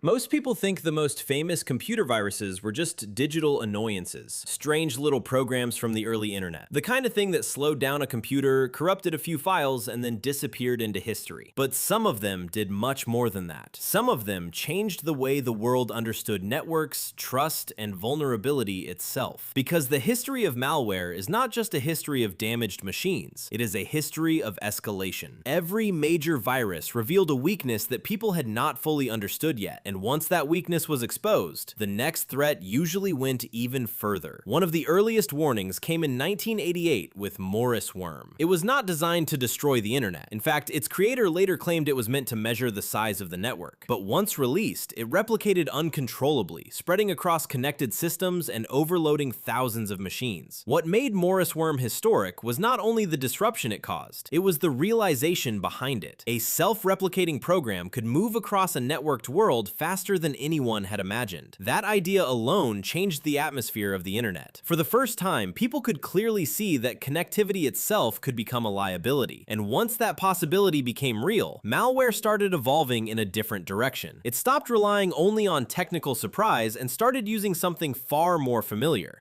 Most people think the most famous computer viruses were just digital annoyances, strange little programs from the early internet. The kind of thing that slowed down a computer, corrupted a few files, and then disappeared into history. But some of them did much more than that. Some of them changed the way the world understood networks, trust, and vulnerability itself. Because the history of malware is not just a history of damaged machines, it is a history of escalation. Every major virus revealed a weakness that people had not fully understood yet. And once that weakness was exposed, the next threat usually went even further. One of the earliest warnings came in 1988 with Morris worm. It was not designed to destroy the internet. In fact, its creator later claimed it was meant to measure the size of the network. But once released, it replicated uncontrollably, spreading across connected systems and overloading thousands of machines. What made Morris worm historic was not only the disruption it caused, it was the realization behind it. A self-replicating program could move across a networked world faster than anyone had imagined. That idea alone changed the atmosphere of the internet. For the first time, people could clearly see that connectivity itself could become a liability. And once that possibility became real, malware started evolving in a different direction. It stopped relying only on technical surprise and started using something far more familiar: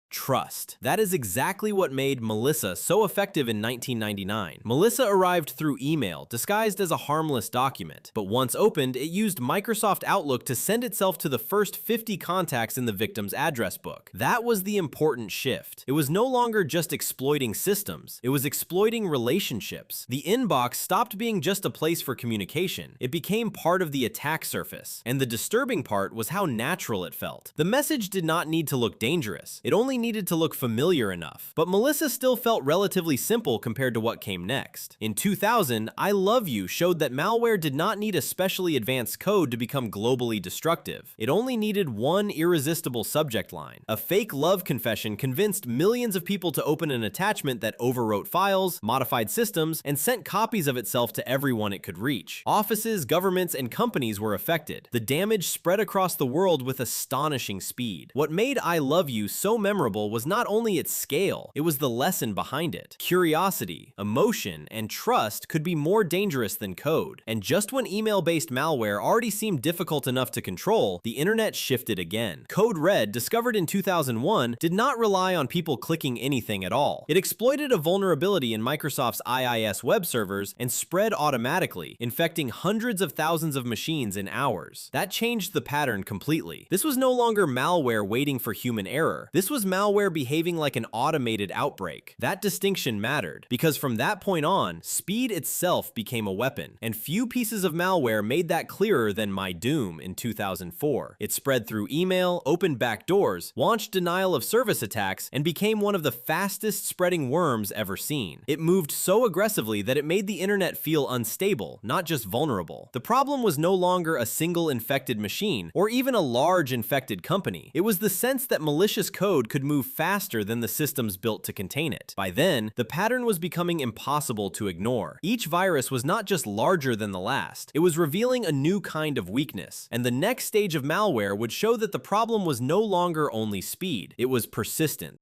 trust. That is exactly what made Melissa so effective in 1999. Melissa arrived through email, disguised as a harmless document. But once opened, it used Microsoft Outlook to send itself to the first 50 contacts in the victim's address book. That was the important shift. It was no longer just exploiting systems, it was exploiting relationships. The inbox stopped being just a place for communication. It became part of the attack surface. And the disturbing part was how natural it felt. The message did not need to look dangerous. It only needed to look familiar enough. But Melissa still felt relatively simple compared to what came next. In 2000, I Love You showed that malware did not need especially advanced code to become globally destructive. It only needed one irresistible subject line. A fake love confession convinced millions of people to open an attachment that overwrote files, modified systems, and sent copies of itself to everyone it could reach. Offices, governments, and companies were affected. The damage spread across the world with astonishing speed. What made I Love You so memorable was not only its scale, it was the lesson behind it. Curiosity, emotion, and trust could be more dangerous than code. And just when email-based malware already seemed difficult enough to control, the internet shifted again. Code Red, discovered in 2001, did not rely on people clicking anything at all. It exploited a vulnerability in Microsoft's IIS web servers and spread automatically, infecting hundreds of thousands of machines in hours. That changed the pattern completely. This was no longer malware waiting for human error. This was malware behaving like an automated outbreak. That distinction mattered, because from that point on, speed itself became a weapon, and few pieces of malware made that clearer than My Doom in 2004. It spread through email, opened backdoors, launched denial of service attacks, and became one of the fastest spreading worms ever seen. It moved so aggressively that it made the internet feel unstable, not just vulnerable. The problem was no longer a single infected machine, or even a large infected company. It was the sense that malicious code could move faster than the systems built to contain it. By then, the pattern was becoming impossible to ignore. Each virus was not just larger than the last, it was revealing a new kind of weakness. And the next stage of malware would show that the problem was no longer only speed, it was persistence.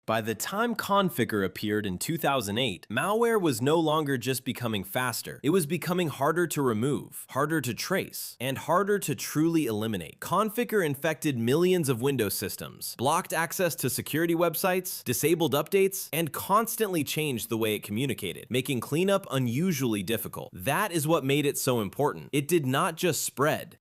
By the time Configure appeared in 2008, malware was no longer just becoming faster. It was becoming harder to remove, harder to trace, and harder to truly eliminate. Configure infected millions of Windows systems, blocked access to security websites, disabled updates, and constantly changed the way it communicated, making cleanup unusually difficult. That is what made it so important. It did not just spread,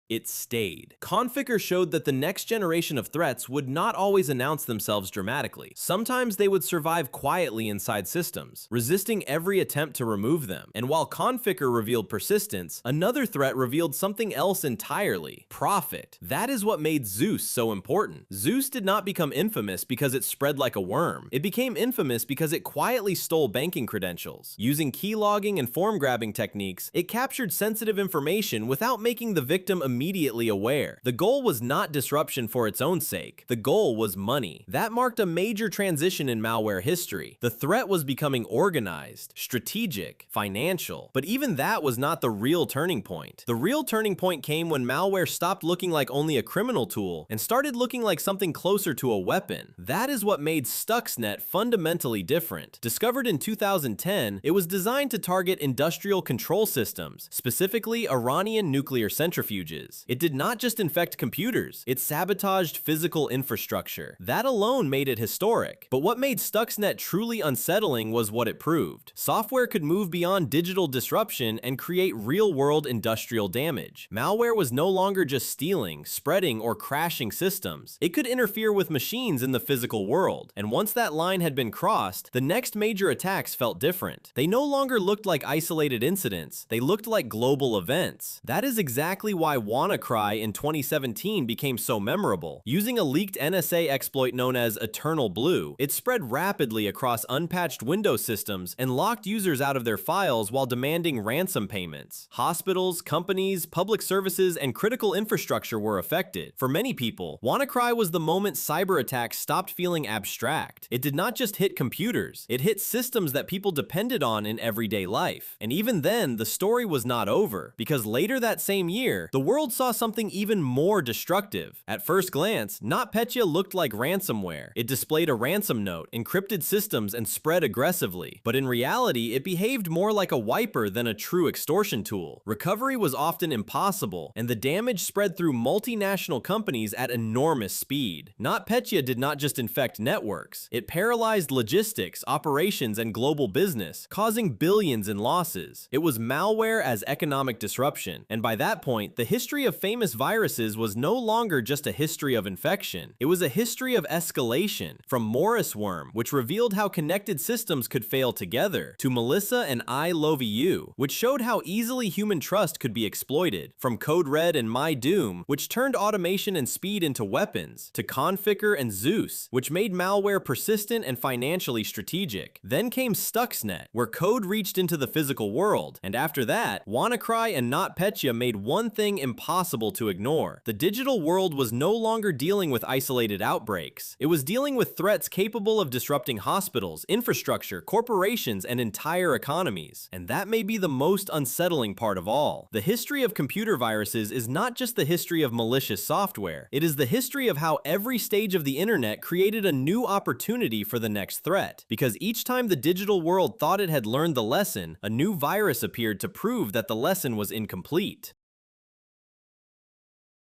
it stayed. Configure showed that the next generation of threats would not always announce themselves dramatically. Sometimes they would survive quietly inside systems, resisting every attempt to remove them. And while Configure revealed persistence, another threat revealed something else entirely: profit. That is what made Zeus so important. Zeus did not become infamous because it spread like a worm. It became infamous because it quietly stole banking credentials. Using keylogging and form grabbing techniques, it captured sensitive information without making the victim immediately immediately aware. The goal was not disruption for its own sake. The goal was money. That marked a major transition in malware history. The threat was becoming organized, strategic, financial. But even that was not the real turning point. The real turning point came when malware stopped looking like only a criminal tool and started looking like something closer to a weapon. That is what made Stuxnet fundamentally different. Discovered in 2010, it was designed to target industrial control systems, specifically Iranian nuclear centrifuges. It did not just infect computers, it sabotaged physical infrastructure. That alone made it historic. But what made Stuxnet truly unsettling was what it proved. Software could move beyond digital disruption and create real-world industrial damage. Malware was no longer just stealing, spreading, or crashing systems. It could interfere with machines in the physical world. And once that line had been crossed, the next major attacks felt different. They no longer looked like isolated incidents. They looked like global events. That is exactly why WannaCry in 2017 became so memorable. Using a leaked NSA exploit known as Eternal Blue, it spread rapidly across unpatched Windows systems and locked users out of their files while demanding ransom payments. Hospitals, companies, public services, and critical infrastructure were affected. For many people, WannaCry was the moment cyber attacks stopped feeling abstract. It did not just hit computers, it hit systems that people depended on in everyday life. And even then, the story was not over, because later that same year, the world saw something even more destructive. At first glance, NotPetya looked like ransomware. It displayed a ransom note, encrypted systems, and spread aggressively. But in reality, it behaved more like a wiper than a true extortion tool. Recovery was often impossible, and the damage spread through multinational companies at enormous speed. NotPetya did not just infect networks. It paralyzed logistics, operations, and global business, causing billions in losses. It was malware as economic disruption, and by that point, the history of famous viruses was no longer just a history of infection. It was a history of escalation, from Morris Worm, which revealed how connected systems could fail together, to Melissa and I Love You, which showed how easily human trust could be exploited, from Code Red and My Doom, which turned automation and speed into weapons, to Conficker and Zeus, which made malware persistent and financially strategic. Then came Stuxnet, where code reached into the physical world, and after that, WannaCry and NotPetya made one thing impossible to ignore. The digital world was no longer dealing with isolated outbreaks. It was dealing with threats capable of disrupting hospitals, infrastructure, corporations, and entire economies. And that may be the most unsettling part of all. The history of computer viruses is not just the history of malicious software. It is the history of how every stage of the internet created a new opportunity for the next threat. Because each time the digital world thought it had learned the lesson, a new virus appeared to prove that the lesson was incomplete.